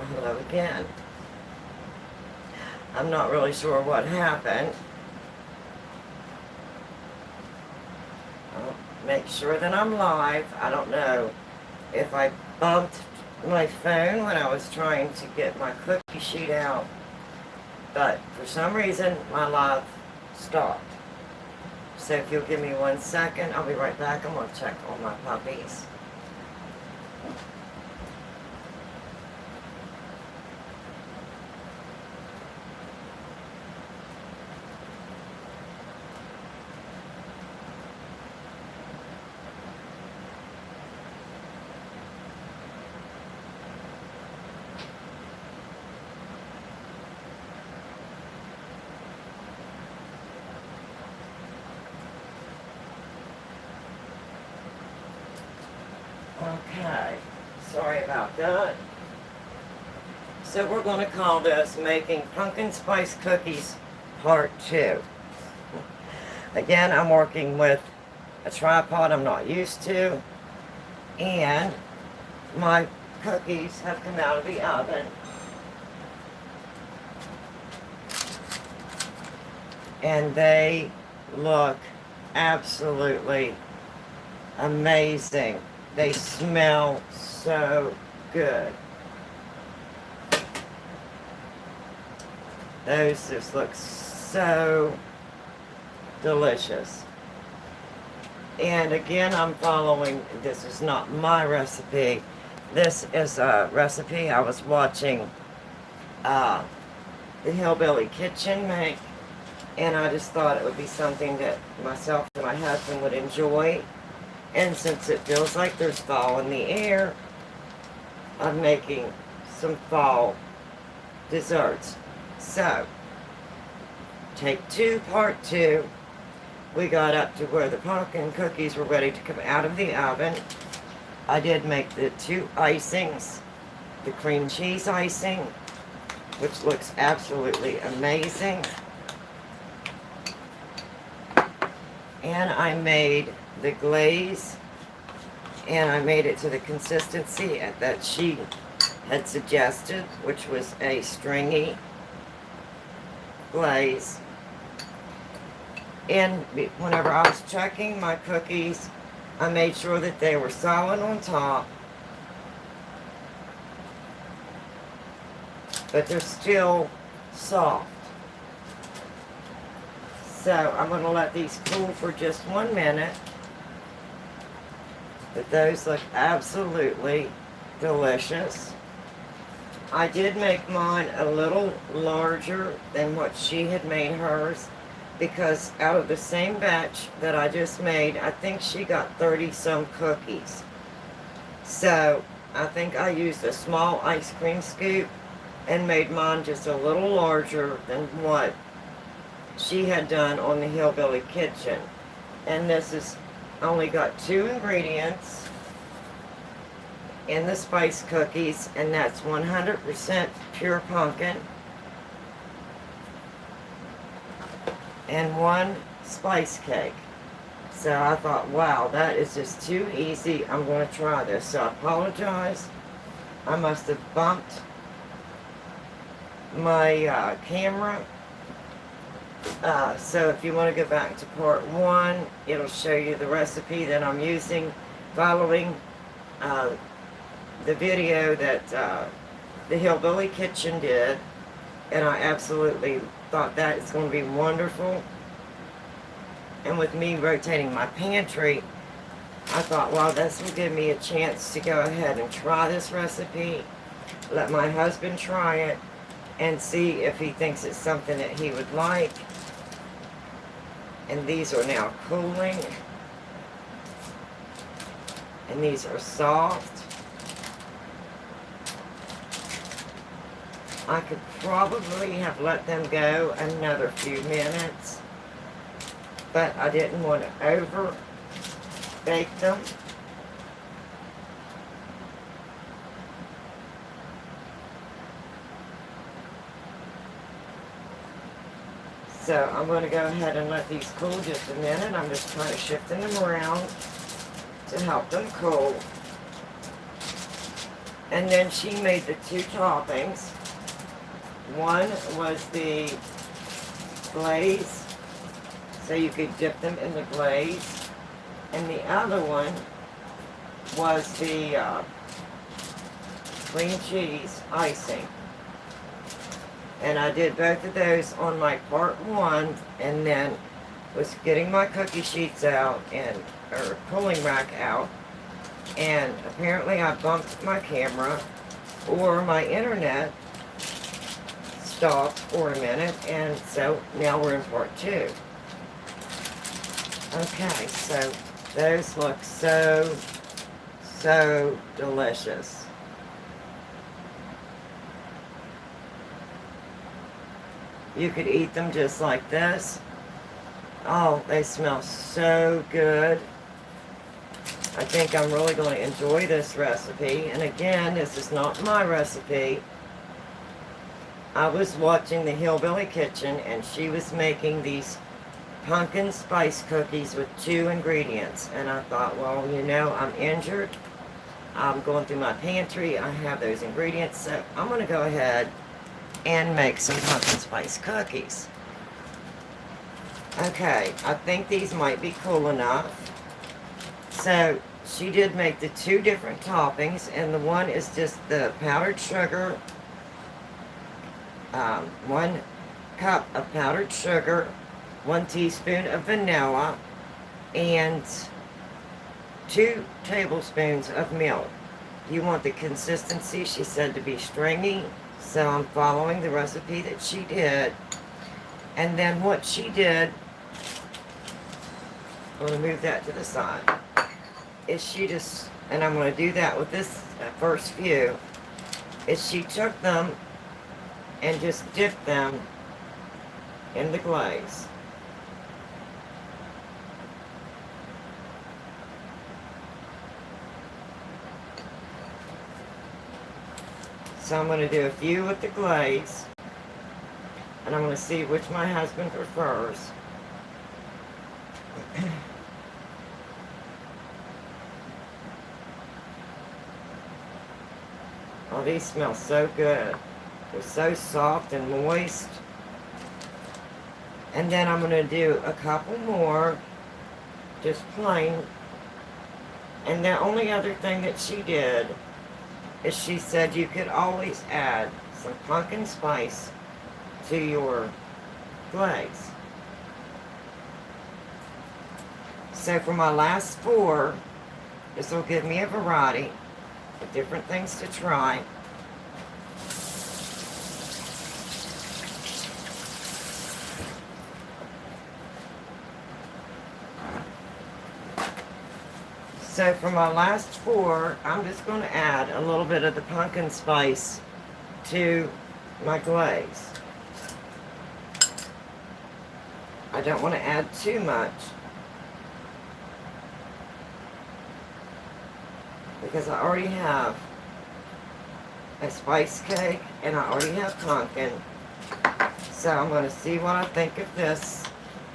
Hello again. I'm not really sure what happened. I'll make sure that I'm live. I don't know if I bumped my phone when I was trying to get my cookie sheet out, but for some reason my live stopped. So if you'll give me 1 second, I'll be right back. I'm going to check on my puppies. Okay, sorry about that. So we're going to call this Making Pumpkin Spice Cookies Part 2. Again, I'm working with a tripod I'm not used to, and my cookies have come out of the oven. And they look absolutely amazing. They smell so good. Those just look so delicious. And again, I'm following, this is not my recipe. This is a recipe I was watching the Hillbilly Kitchen make. And I just thought it would be something that myself and my husband would enjoy. And since it feels like there's fall in the air, I'm making some fall desserts. So, take 2, part 2. We got up to where the pumpkin cookies were ready to come out of the oven. I did make the 2 icings, the cream cheese icing, which looks absolutely amazing. And I made the glaze, and I made it to the consistency that she had suggested, which was a stringy glaze. And whenever I was checking my cookies, I made sure that they were solid on top, but they're still soft. So I'm going to let these cool for just 1 minute. But those look absolutely delicious. I did make mine a little larger than what she had made hers, because out of the same batch that I just made, I think she got 30-some cookies. So I think I used a small ice cream scoop and made mine just a little larger than what she had done on the Hillbilly Kitchen. And this is only got 2 ingredients in the spice cookies, and that's 100% pure pumpkin and 1 spice cake. So I thought, wow, that is just too easy. I'm going to try this. So I apologize. I must have bumped my camera. So if you want to go back to part 1, it'll show you the recipe that I'm using, following the video that the Hillbilly Kitchen did, and I absolutely thought that is going to be wonderful. And with me rotating my pantry, I thought, well, this will give me a chance to go ahead and try this recipe, let my husband try it, and see if he thinks it's something that he would like. And these are now cooling. And these are soft. I could probably have let them go another few minutes, but I didn't want to over bake them. So I'm going to go ahead and let these cool just a minute. I'm just kind of shifting them around to help them cool. And then she made the two toppings. One was the glaze, so you could dip them in the glaze. And the other one was the cream cheese icing. And I did both of those on my part one, and then was getting my cookie sheets out or cooling rack out. And apparently I bumped my camera, or my internet stopped for a minute, and so now we're in part two. Okay, so those look so delicious. You could eat them just like this. Oh, they smell so good. I think I'm really going to enjoy this recipe. And again, this is not my recipe. I was watching the Hillbilly Kitchen, and she was making these pumpkin spice cookies with 2 ingredients. And I thought, well, you know, I'm injured. I'm going through my pantry. I have those ingredients. So I'm going to go ahead and make some pumpkin spice cookies. Okay, I think these might be cool enough. So she did make the 2 different toppings, and the one is just the powdered sugar, 1 cup of powdered sugar, 1 teaspoon of vanilla, and 2 tablespoons of milk. You want the consistency, she said, to be stringy, so I'm following the recipe that she did. And then what she did, I'm going to move that to the side, is she just, and I'm going to do that with this first few, is she took them and just dipped them in the glaze. So I'm going to do a few with the glaze, and I'm going to see which my husband prefers. Oh, these smell so good. They're so soft and moist. And then I'm going to do a couple more, just plain. And the only other thing that she did is she said you could always add some pumpkin spice to your glaze. So for my last 4, this will give me a variety of different things to try. So for my last 4, I'm just going to add a little bit of the pumpkin spice to my glaze. I don't want to add too much, because I already have a spice cake and I already have pumpkin. So I'm going to see what I think of this,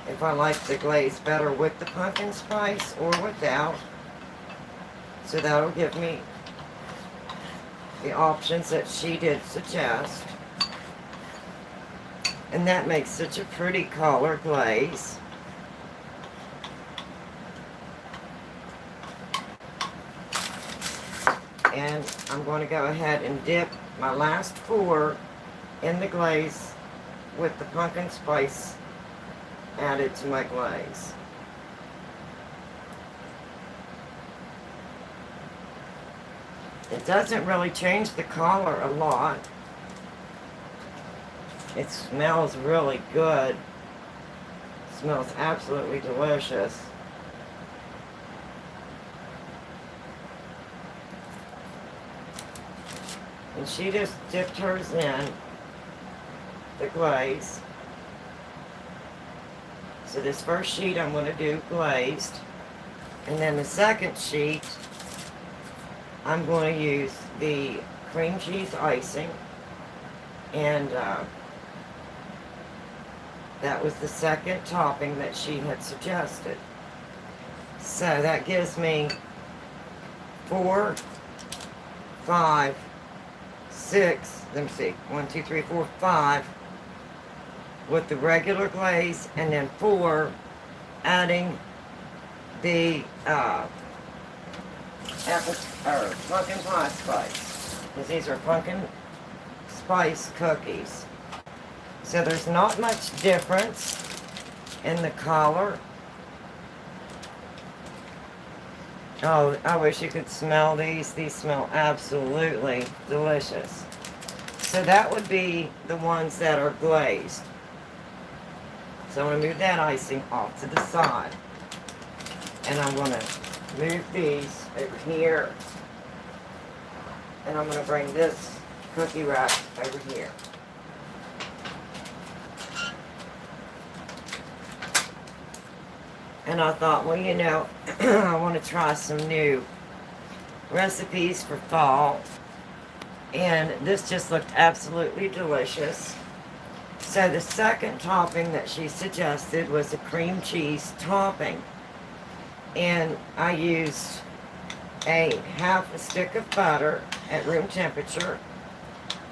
if I like the glaze better with the pumpkin spice or without. So that'll give me the options that she did suggest. And that makes such a pretty color glaze. And I'm going to go ahead and dip my last 4 in the glaze with the pumpkin spice added to my glaze. It doesn't really change the color a lot. It smells really good. It smells absolutely delicious. And she just dipped hers in the glaze. So this first sheet I'm going to do glazed. And then the second sheet, I'm going to use the cream cheese icing. And that was the second topping that she had suggested. So that gives me 4, 5, 6, let me see, 1, 2, 3, 4, 5 with the regular glaze, and then 4 adding the apple or pumpkin pie spice, because these are pumpkin spice cookies. So there's not much difference in the color. Oh, I wish you could smell these. These smell absolutely delicious. So that would be the ones that are glazed. So I'm going to move that icing off to the side. And I'm going to move these over here. And I'm going to bring this cookie wrap over here. And I thought, well, you know, I want to try some new recipes for fall. And this just looked absolutely delicious. So the second topping that she suggested was a cream cheese topping. And I used a half a stick of butter at room temperature,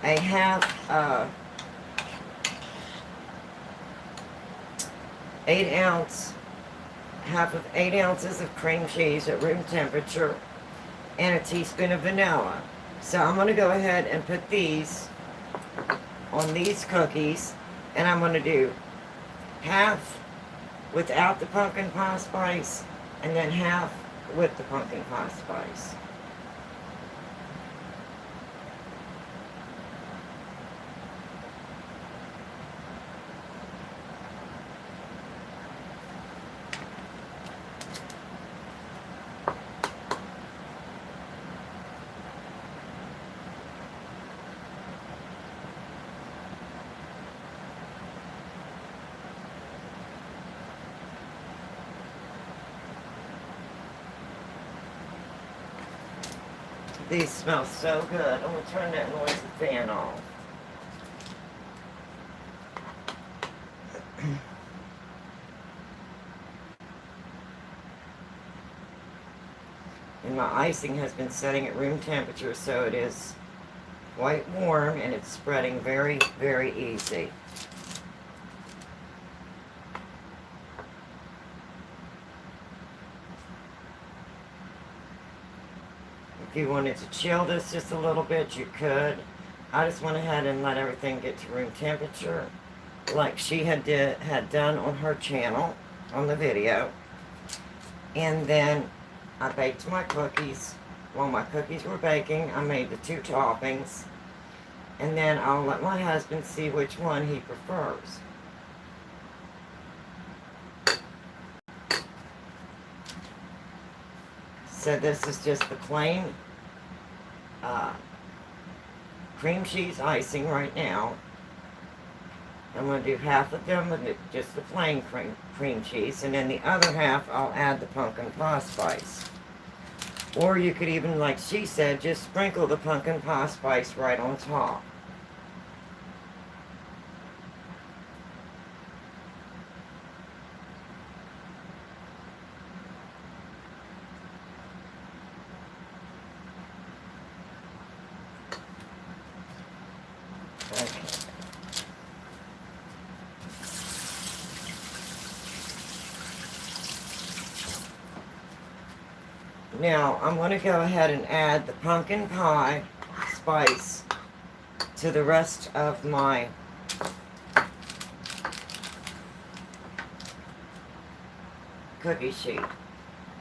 a half 8 ounces of cream cheese at room temperature, and a teaspoon of vanilla. So I'm going to go ahead and put these on these cookies, and I'm going to do half without the pumpkin pie spice, and then half with the pumpkin pie spice. These smell so good. I'm going to turn that noisy fan off. And my icing has been setting at room temperature, so it is quite warm and it's spreading very, very easy. If you wanted to chill this just a little bit, you could. I just went ahead and let everything get to room temperature, like she had done on her channel, on the video. And then I baked my cookies. While my cookies were baking, I made the 2 toppings. And then I'll let my husband see which one he prefers. So this is just the plain cream cheese icing right now. I'm going to do half of them with just the plain cream cheese, and then the other half I'll add the pumpkin pie spice. Or you could even, like she said, just sprinkle the pumpkin pie spice right on top. Okay. Now, I'm going to go ahead and add the pumpkin pie spice to the rest of my cookie sheet.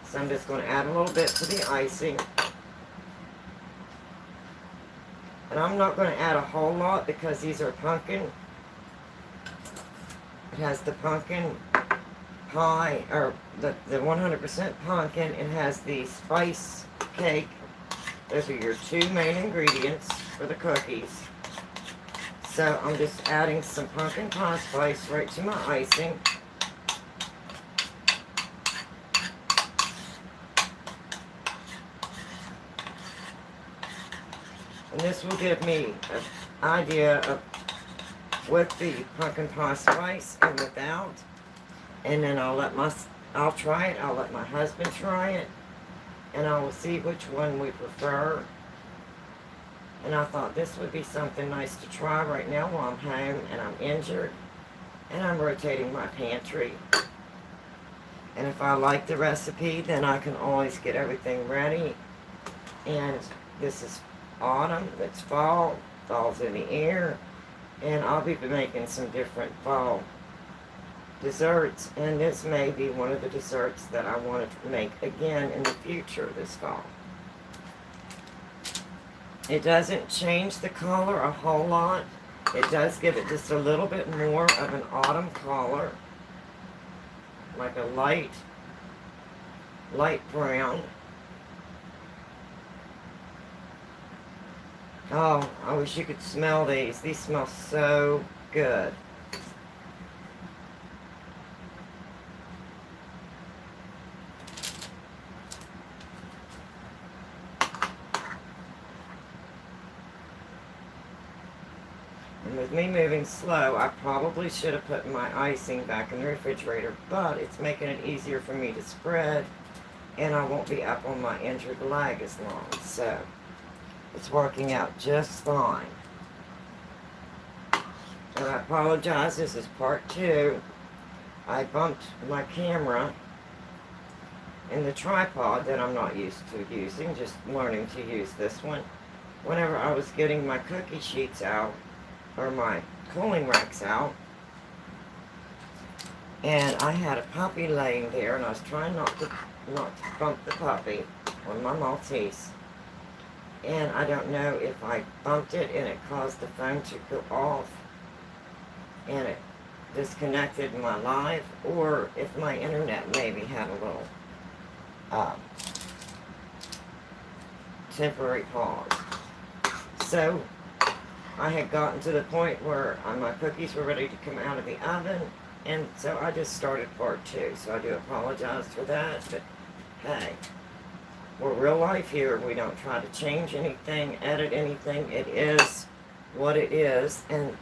So I'm just going to add a little bit to the icing. And I'm not going to add a whole lot because these are pumpkin. It has the pumpkin pie, or the 100% pumpkin. It has the spice cake. Those are your 2 main ingredients for the cookies. So I'm just adding some pumpkin pie spice right to my icing. And this will give me an idea of with the pumpkin pie spice and without. And then I'll try it, I'll let my husband try it, and I will see which one we prefer. And I thought this would be something nice to try right now while I'm home and I'm injured. And I'm rotating my pantry. And if I like the recipe, then I can always get everything ready. And this is autumn, it's fall, fall's in the air. And I'll be making some different fall desserts. And this may be one of the desserts that I want to make again in the future this fall. It doesn't change the color a whole lot. It does give it just a little bit more of an autumn color, like a light brown. Oh, I wish you could smell these. These smell so good. And with me moving slow, I probably should have put my icing back in the refrigerator, but it's making it easier for me to spread, and I won't be up on my injured leg as long, so it's working out just fine. And I apologize, this is part 2. I bumped my camera in the tripod that I'm not used to using, just learning to use this one. Whenever I was getting my cookie sheets out, or my cooling racks out, and I had a puppy laying there, and I was trying not to bump the puppy on my Maltese, and I don't know if I bumped it and it caused the phone to go off and it disconnected my live, or if my internet maybe had a little temporary pause. So I had gotten to the point where my cookies were ready to come out of the oven, and so I just started part 2. So I do apologize for that, but hey, we're real life here. We don't try to change anything, edit anything. It is what it is, and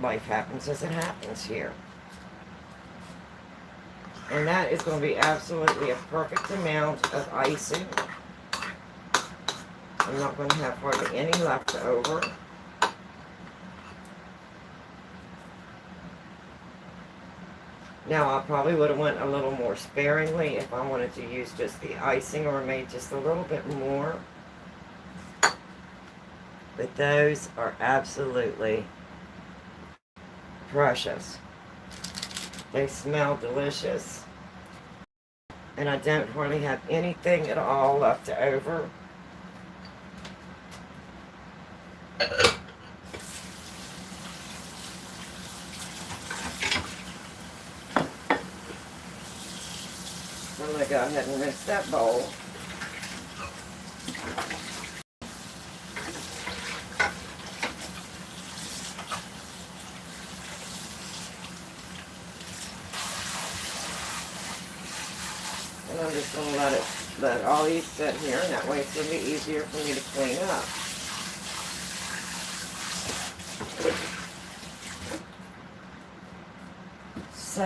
life happens as it happens here. And that is going to be absolutely a perfect amount of icing. I'm not going to have hardly any left over. Now, I probably would have went a little more sparingly if I wanted to use just the icing, or made just a little bit more. But those are absolutely precious. They smell delicious. And I don't hardly have anything at all left over. I'm going to go ahead and rinse that bowl. And I'm just going to let all these sit here, and that way it's going to be easier for me to clean up. So,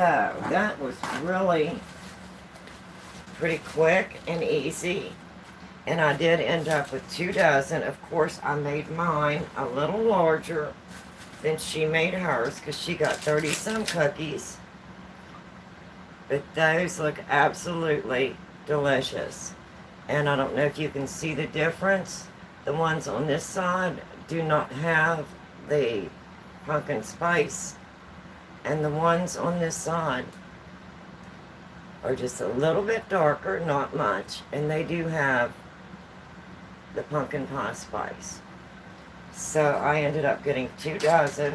that was really pretty quick and easy, and I did end up with 2 dozen. Of course, I made mine a little larger than she made hers, because she got 30-some cookies, but those look absolutely delicious. And I don't know if you can see the difference. The ones on this side do not have the pumpkin spice, and the ones on this side are just a little bit darker, not much, and they do have the pumpkin pie spice. So I ended up getting 2 dozen.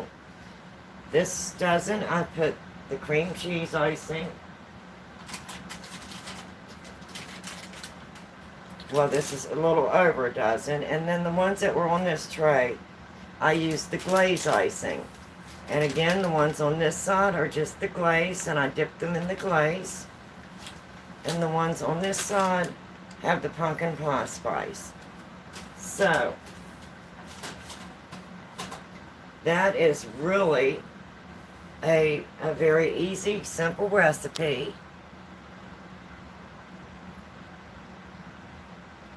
This dozen, I put the cream cheese icing. Well, this is a little over a dozen, and then the ones that were on this tray, I used the glaze icing. And again, the ones on this side are just the glaze, and I dipped them in the glaze. And the ones on this side have the pumpkin pie spice. So, that is really a very easy, simple recipe.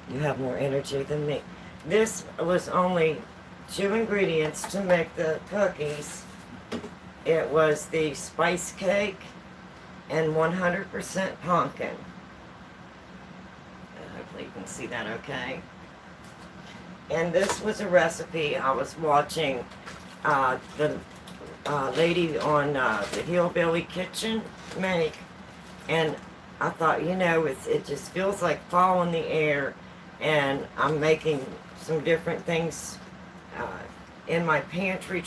You have more energy than me. This was only 2 ingredients to make the cookies. It was the spice cake and 100% pumpkin. Hopefully you can see that okay. And this was a recipe I was watching the lady on the Hillbilly Kitchen make. And I thought, you know, it just feels like fall in the air. And I'm making some different things in my pantry,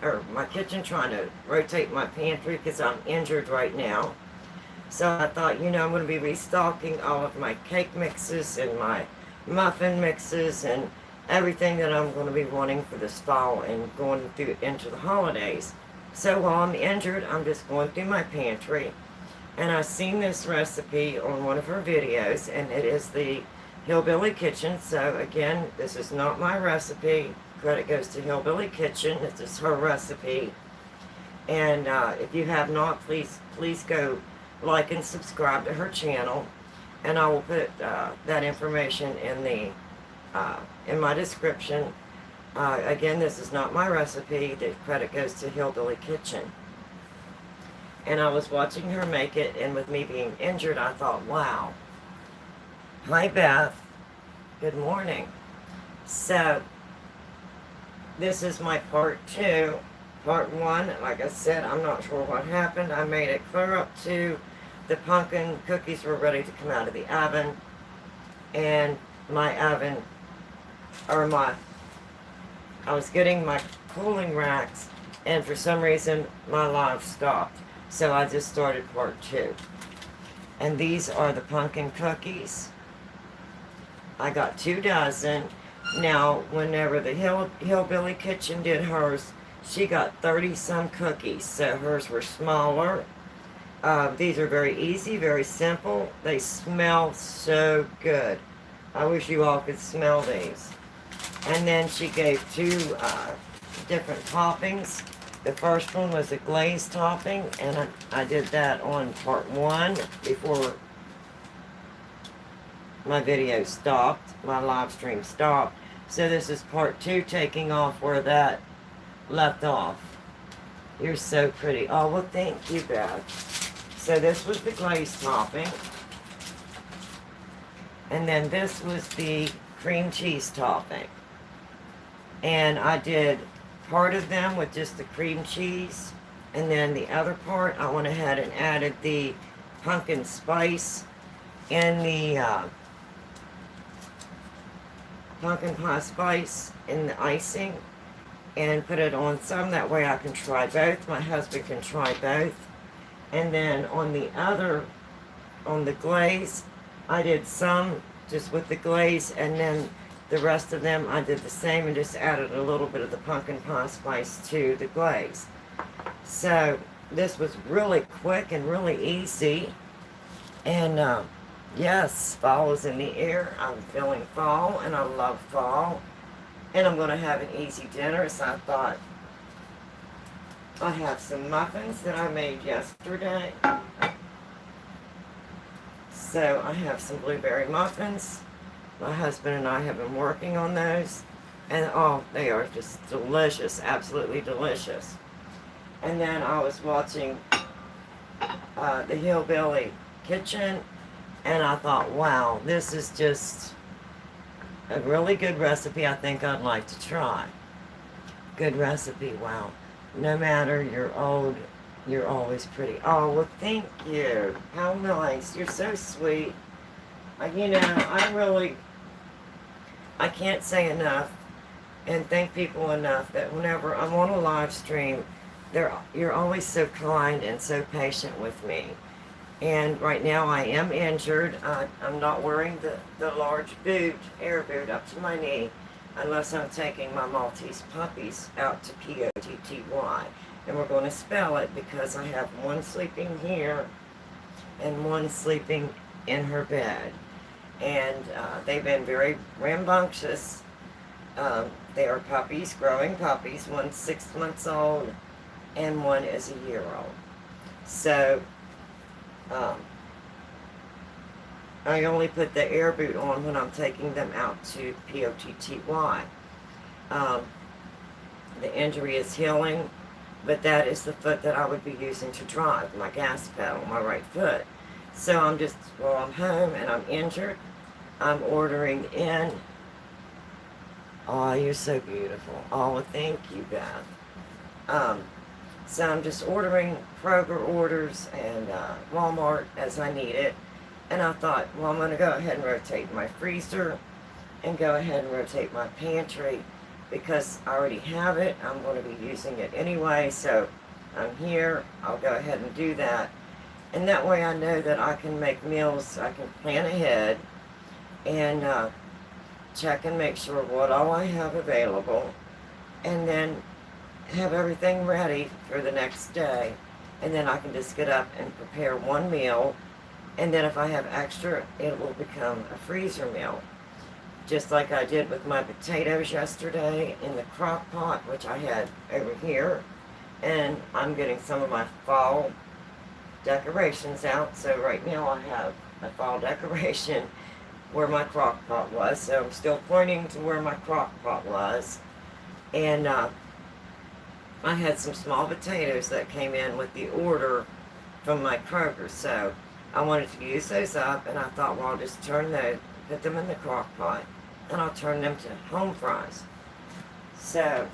or my kitchen, trying to rotate my pantry because I'm injured right now. So I thought, you know, I'm going to be restocking all of my cake mixes and my muffin mixes and everything that I'm going to be wanting for this fall and going through into the holidays. So while I'm injured, I'm just going through my pantry. And I seen this recipe on one of her videos, and it is the Hillbilly Kitchen. So again, this is not my recipe. Credit goes to Hillbilly Kitchen. This is her recipe. And if you have not, please go like and subscribe to her channel. And I will put that information in my description. Again, this is not my recipe. The credit goes to Hillbilly Kitchen. And I was watching her make it, and with me being injured, I thought, wow. Hi, Beth. Good morning. So, this is my part 2. Part 1, like I said, I'm not sure what happened. I made it clear up to the pumpkin cookies were ready to come out of the oven. And my oven, I was getting my cooling racks, and for some reason, my live stopped. So I just started part 2. And these are the pumpkin cookies. I got 2 dozen. Now, whenever the Hillbilly Kitchen did hers, she got 30-some cookies, so hers were smaller. These are very easy, very simple. They smell so good. I wish you all could smell these. And then she gave 2 different toppings. The first one was a glaze topping, and I did that on part 1 before my video stopped, my live stream stopped. So this is part 2, taking off where that left off. You're so pretty. Oh, well, thank you, Beth. So this was the glaze topping. And then this was the cream cheese topping. And I did part of them with just the cream cheese. And then the other part, I went ahead and added the pumpkin spice and the pumpkin pie spice in the icing, and put it on some. That way I can try both. My husband can try both. And then on the glaze, I did some just with the glaze, and then the rest of them I did the same and just added a little bit of the pumpkin pie spice to the glaze. So this was really quick and really easy. And yes, fall is in the air. I'm feeling fall, and I love fall. And I'm going to have an easy dinner, so I thought I have some muffins that I made yesterday. So I have some blueberry muffins. My husband and I have been working on those. And oh, they are just delicious, absolutely delicious. And then I was watching the Hillbilly Kitchen, and I thought, wow, this is just a really good recipe. I think I'd like to try. Good recipe, wow. No matter you're old, you're always pretty. Oh, well, thank you. How nice. You're so sweet. You know, I can't say enough and thank people enough that whenever I'm on a live stream, you're always so kind and so patient with me. And right now I am injured. I'm not wearing the large boot, air boot up to my knee, unless I'm taking my Maltese puppies out to Potty. And we're going to spell it because I have one sleeping here and one sleeping in her bed. And they've been very rambunctious. They are puppies, growing puppies. One's 6 months old and one is a 1 year old. So, I only put the air boot on when I'm taking them out to POTTY. Um, the injury is healing, but that is the foot that I would be using to drive, my gas pedal, my right foot. So well, I'm home and I'm injured, I'm ordering in. Oh, you're so beautiful. Oh, well, thank you, Beth. So I'm just ordering Kroger orders and Walmart as I need it. And I thought, well, I'm going to go ahead and rotate my freezer and go ahead and rotate my pantry because I already have it. I'm going to be using it anyway, so I'm here. I'll go ahead and do that. And that way I know that I can make meals, I can plan ahead and check and make sure what all I have available, and then have everything ready for the next day. And then I can just get up and prepare one meal, and then if I have extra, it will become a freezer meal. Just like I did with my potatoes yesterday in the crock pot, which I had over here. And I'm getting some of my fall decorations out, so right now I have a fall decoration where my crock pot was, so I'm still pointing to where my crock pot was. And I had some small potatoes that came in with the order from my Kroger, so I wanted to use those up, and I thought, well, I'll just turn those, put them in the crock pot, and I'll turn them to home fries. So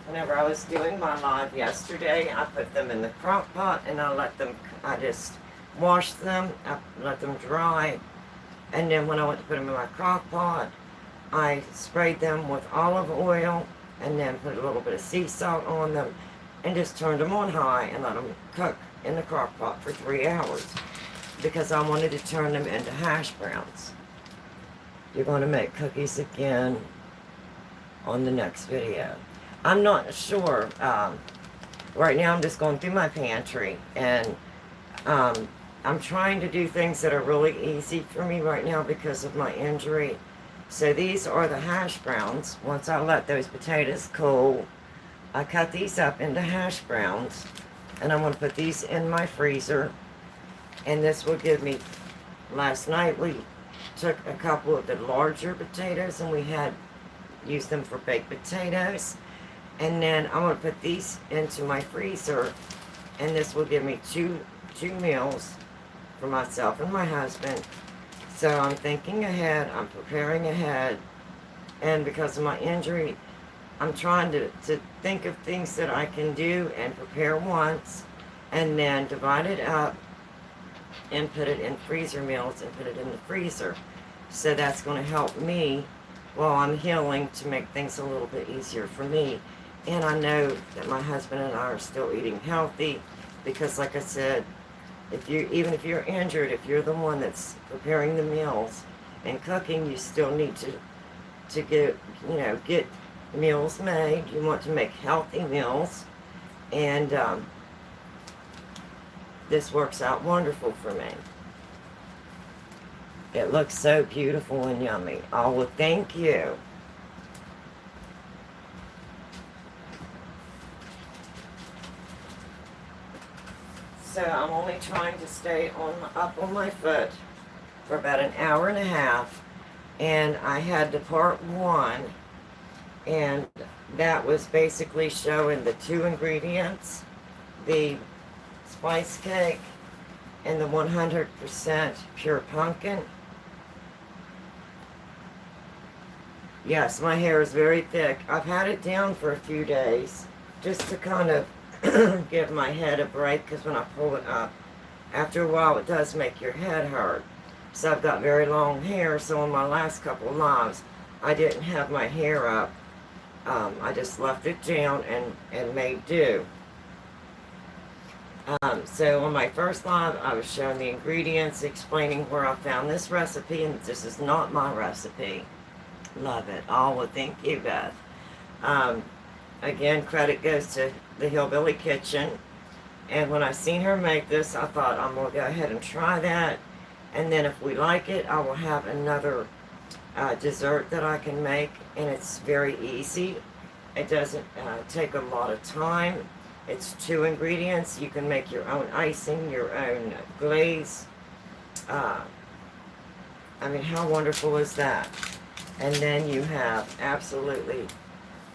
whenever I was doing my live yesterday, I put them in the crock pot and I just washed them, I let them dry, and then when I went to put them in my crock pot, I sprayed them with olive oil and then put a little bit of sea salt on them and just turned them on high and let them cook in the crock pot for 3 hours because I wanted to turn them into hash browns. You're going to make cookies again on the next video. I'm not sure. Right now I'm just going through my pantry, and I'm trying to do things that are really easy for me right now because of my injury. So these are the hash browns. Once I let those potatoes cool, I cut these up into hash browns, and I'm going to put these in my freezer. And this will give me, last night we took a couple of the larger potatoes and we had used them for baked potatoes. And then I'm going to put these into my freezer, and this will give me two meals for myself and my husband. So I'm thinking ahead, I'm preparing ahead, and because of my injury, I'm trying to think of things that I can do and prepare once, and then divide it up and put it in freezer meals and put it in the freezer. So that's going to help me while I'm healing to make things a little bit easier for me. And I know that my husband and I are still eating healthy because, like I said, even if you're injured, if you're the one that's preparing the meals and cooking, you still need to get meals made. You want to make healthy meals, and this works out wonderful for me. It looks so beautiful and yummy. Oh, well, thank you. So I'm only trying to stay up on my foot for about an hour and a half, and I had the part one, and that was basically showing the 2 ingredients, the spice cake and the 100% pure pumpkin. Yes, my hair is very thick. I've had it down for a few days just to kind of give my head a break, because when I pull it up, after a while it does make your head hurt. So I've got very long hair, so in my last couple lives I didn't have my hair up. I just left it down and made do. So on my first live I was showing the ingredients, explaining where I found this recipe, and this is not my recipe. Love it. Oh, well, thank you, Beth. Again, credit goes to the Hillbilly Kitchen. And when I seen her make this, I thought, I'm going to go ahead and try that. And then if we like it, I will have another dessert that I can make. And it's very easy. It doesn't take a lot of time. It's 2 ingredients. You can make your own icing, your own glaze. Uh, I mean, how wonderful is that? And then you have absolutely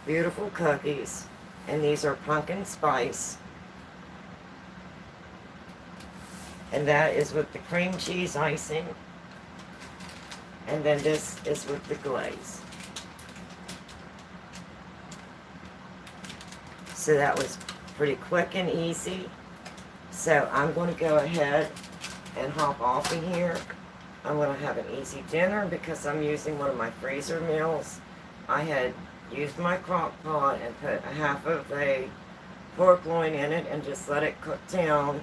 beautiful cookies. And these are pumpkin spice. And that is with the cream cheese icing. And then this is with the glaze. So that was pretty quick and easy. So I'm going to go ahead and hop off of here. I'm going to have an easy dinner because I'm using one of my freezer meals. I had used my crock pot and put a half of a pork loin in it and just let it cook down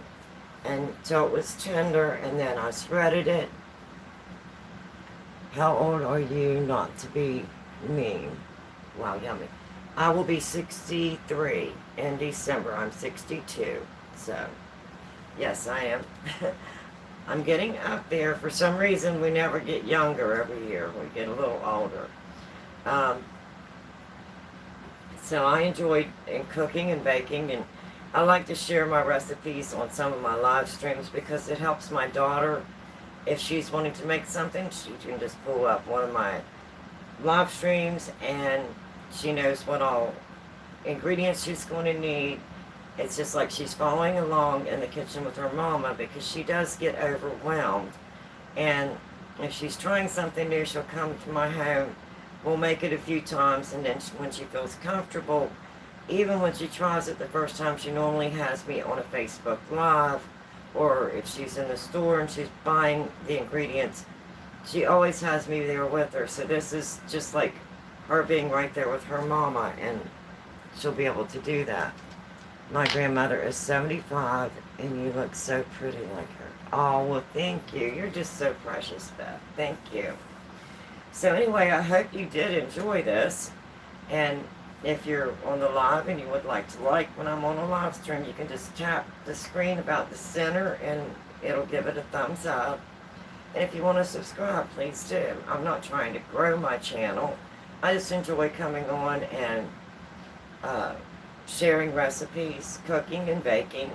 until it was tender, and then I shredded it. How old are you not to be mean? Wow, yummy. I will be 63 in December. I'm 62. So, yes, I am. I'm getting up there. For some reason, we never get younger every year. We get a little older. So I enjoy cooking and baking, and I like to share my recipes on some of my live streams because it helps my daughter. If she's wanting to make something, she can just pull up one of my live streams and she knows what all ingredients she's going to need. It's just like she's following along in the kitchen with her mama because she does get overwhelmed. And if she's trying something new, she'll come to my home. We'll make it a few times, and then when she feels comfortable, even when she tries it the first time, she normally has me on a Facebook Live, or if she's in the store and she's buying the ingredients, she always has me there with her. So this is just like her being right there with her mama, and she'll be able to do that. My grandmother is 75, and you look so pretty like her. Oh, well, thank you. You're just so precious, Beth. Thank you. So anyway, I hope you did enjoy this. And if you're on the live and you would like to like when I'm on a live stream, you can just tap the screen about the center and it'll give it a thumbs up. And if you want to subscribe, please do. I'm not trying to grow my channel. I just enjoy coming on and sharing recipes, cooking and baking.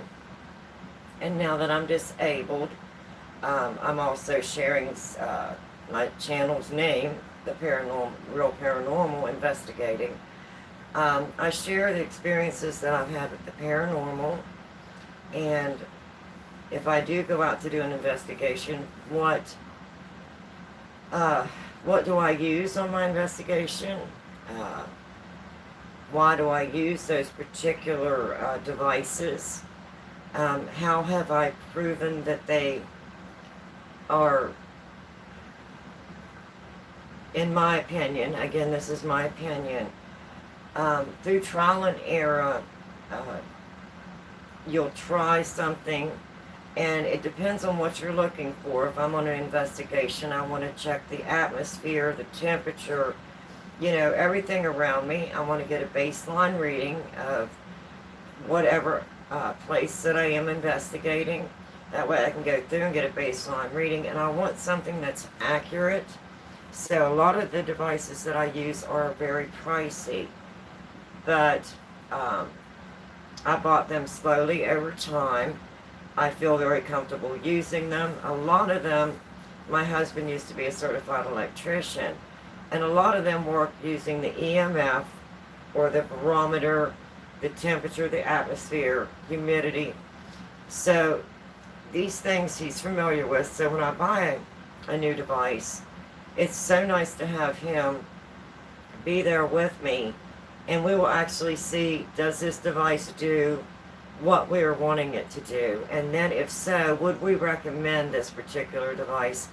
And now that I'm disabled, I'm also sharing my channel's name, the Real Paranormal Investigating. I share the experiences that I've had with the paranormal, and if I do go out to do an investigation, what do I use on my investigation? Why do I use those particular devices? How have I proven that they are, in my opinion, again, this is my opinion, through trial and error, you'll try something, and it depends on what you're looking for. If I'm on an investigation, I want to check the atmosphere, the temperature, you know, everything around me. I want to get a baseline reading of whatever place that I am investigating. That way I can go through and get a baseline reading, and I want something that's accurate. So a lot of the devices that I use are very pricey, but I bought them slowly over time. I feel very comfortable using them. A lot of them, my husband used to be a certified electrician, and a lot of them work using the EMF or the barometer, the temperature, the atmosphere, humidity. So these things he's familiar with. So when I buy a new device, it's so nice to have him be there with me, and we will actually see, does this device do what we're wanting it to do? And then if so, would we recommend this particular device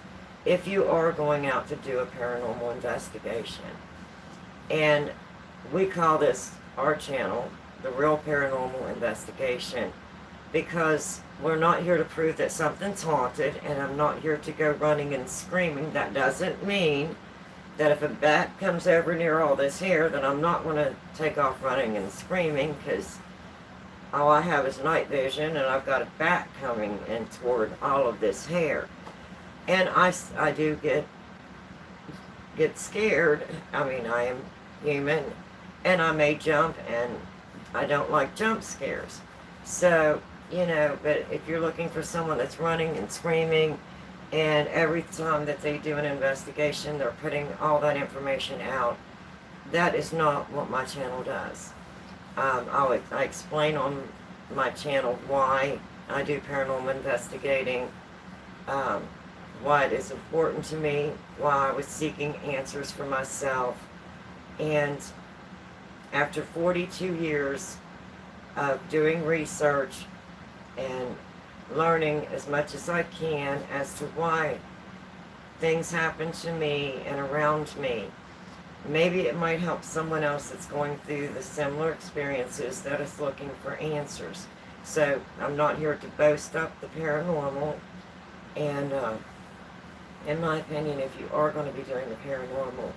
if you are going out to do a paranormal investigation? And we call this, our channel, the Real Paranormal Investigation, because we're not here to prove that something's haunted, and I'm not here to go running and screaming. That doesn't mean that if a bat comes over near all this hair, that I'm not going to take off running and screaming, because all I have is night vision, and I've got a bat coming in toward all of this hair. And I do get scared. I mean, I am human, and I may jump, and I don't like jump scares. So, but if you're looking for someone that's running and screaming, and every time that they do an investigation, they're putting all that information out, that is not what my channel does. I explain on my channel why I do paranormal investigating, um, why it is important to me, why I was seeking answers for myself, and after 42 years of doing research and learning as much as I can as to why things happen to me and around me, maybe it might help someone else that's going through the similar experiences that is looking for answers. So I'm not here to boast up the paranormal, and in my opinion, if you are going to be doing the paranormal,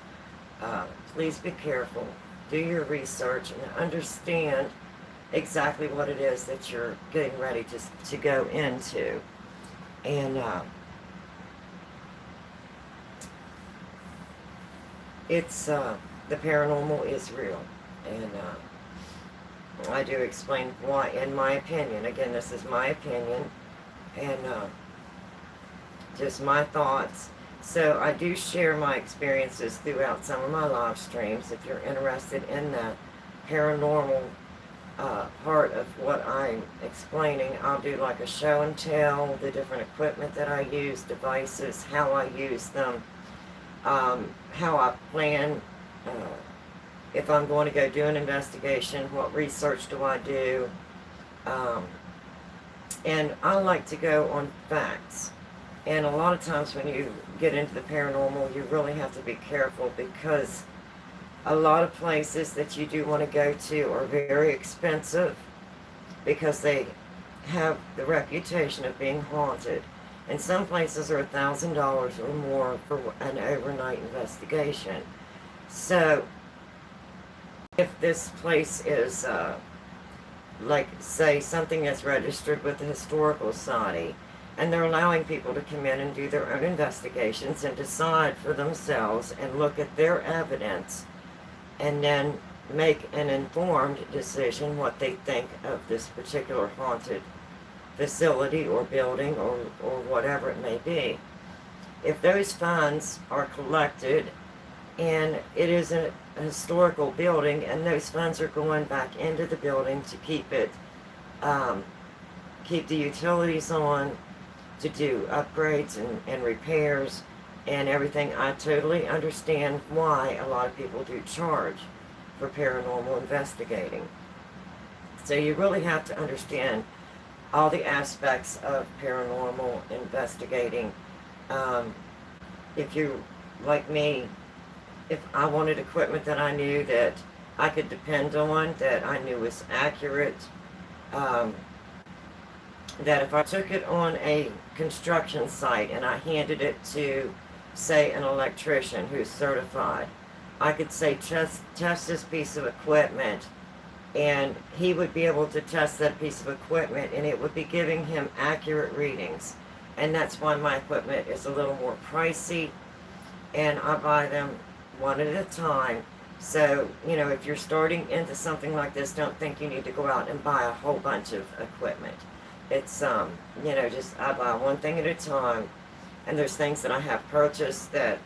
please be careful, do your research, and understand exactly what it is that you're getting ready to go into. And it's the paranormal is real, and I do explain why, in my opinion. Again, this is my opinion, and just my thoughts. So I do share my experiences throughout some of my live streams. If you're interested in the paranormal part of what I'm explaining, I'll do like a show and tell, the different equipment that I use, devices, how I use them, how I plan, if I'm going to go do an investigation, what research do I do, and I like to go on facts. And a lot of times when you get into the paranormal, you really have to be careful, because a lot of places that you do want to go to are very expensive, because they have the reputation of being haunted. And some places are $1,000 or more for an overnight investigation. So if this place is, like, say, something that's registered with the Historical Society, and they're allowing people to come in and do their own investigations and decide for themselves and look at their evidence, and then make an informed decision what they think of this particular haunted facility or building or whatever it may be. If those funds are collected and it is a historical building, and those funds are going back into the building to keep it, keep the utilities on, to do upgrades and repairs and everything, I totally understand why a lot of people do charge for paranormal investigating. So you really have to understand all the aspects of paranormal investigating. If you, like me, if I wanted equipment that I knew that I could depend on, that I knew was accurate, that if I took it on a construction site and I handed it to, say, an electrician who's certified, I could say, test this piece of equipment, and he would be able to test that piece of equipment, and it would be giving him accurate readings. And that's why my equipment is a little more pricey, and I buy them one at a time. So, if you're starting into something like this, don't think you need to go out and buy a whole bunch of equipment. It's, just I buy one thing at a time. And there's things that I have purchased that,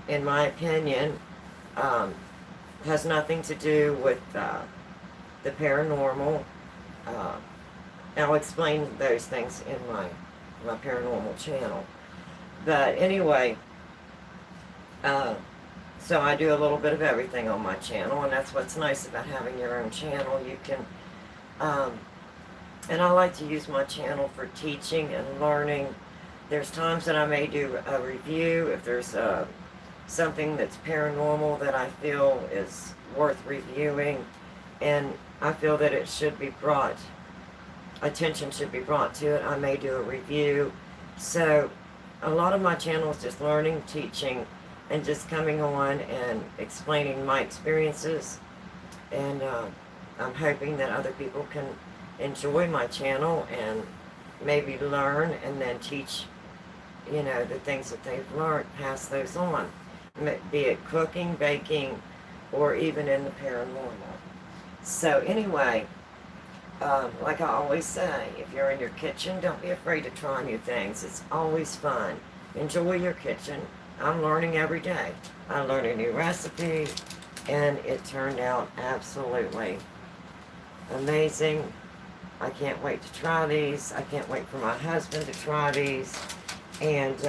in my opinion, has nothing to do with the paranormal. I'll explain those things in my paranormal channel. But anyway, so I do a little bit of everything on my channel, and that's what's nice about having your own channel. You can, and I like to use my channel for teaching and learning. There's times that I may do a review if there's something that's paranormal that I feel is worth reviewing, and I feel that it should be attention should be brought to it. I may do a review. So a lot of my channel is just learning, teaching, and just coming on and explaining my experiences. And I'm hoping that other people can enjoy my channel and maybe learn and then teach, the things that they've learned, pass those on, be it cooking, baking, or even in the paranormal. So anyway, Like I always say, if you're in your kitchen, don't be afraid to try new things. It's always fun. Enjoy your kitchen. I'm learning every day. I learned a new recipe, and it turned out absolutely amazing. I can't wait to try these. I can't wait for my husband to try these. And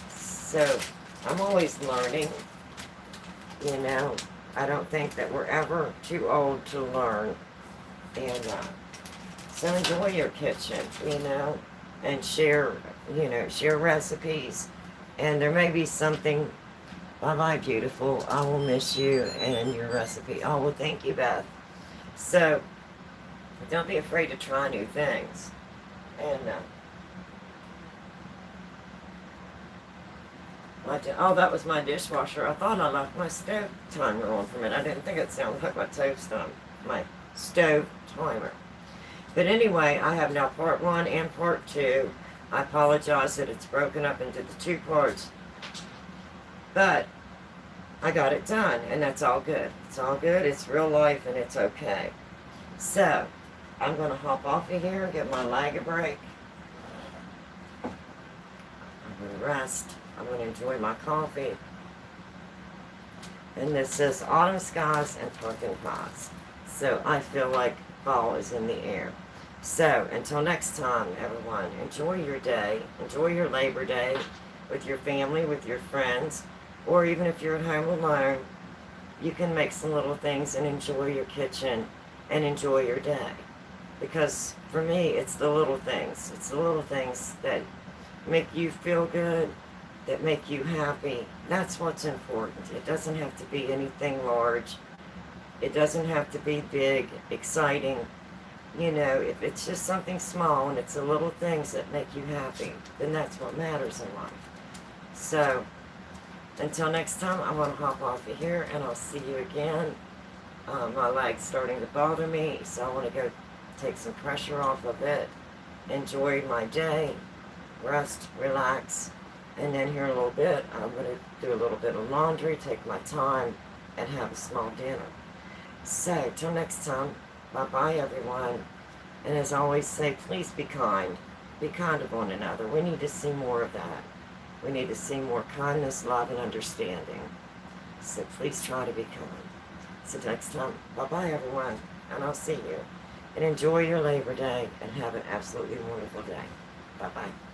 so I'm always learning, you know. I don't think that we're ever too old to learn. And so enjoy your kitchen, you know, and share, share recipes. And there may be something, bye-bye, beautiful. I will miss you and your recipe. Oh, well, thank you, Beth. So don't be afraid to try new things. And, that was my dishwasher. I thought I left my stove timer on for a minute. I didn't think it sounded like my stove timer. But anyway, I have now part 1 and part 2. I apologize that it's broken up into the 2 parts. But I got it done, and that's all good. It's all good. It's real life, and it's okay. So, I'm going to hop off of here and give my leg a break. I'm going to rest. I'm going to enjoy my coffee. And this is Autumn Skies and Pumpkin Pies. So I feel like fall is in the air. So until next time, everyone, enjoy your day. Enjoy your Labor Day with your family, with your friends, or even if you're at home alone, you can make some little things and enjoy your kitchen and enjoy your day. Because for me, it's the little things. It's the little things that make you feel good, that make you happy. That's what's important. It doesn't have to be anything large. It doesn't have to be big, exciting. You know, if it's just something small and it's the little things that make you happy, then that's what matters in life. So, until next time, I'm going to hop off of here and I'll see you again. My leg's starting to bother me, so I want to go take some pressure off of it. Enjoy my day. Rest, relax. And then here in a little bit, I'm going to do a little bit of laundry, take my time, and have a small dinner. So, till next time, bye-bye, everyone. And as I always say, please be kind. Be kind to one another. We need to see more of that. We need to see more kindness, love, and understanding. So please try to be kind. So next time, bye-bye, everyone. And I'll see you. And enjoy your Labor Day and have an absolutely wonderful day. Bye-bye.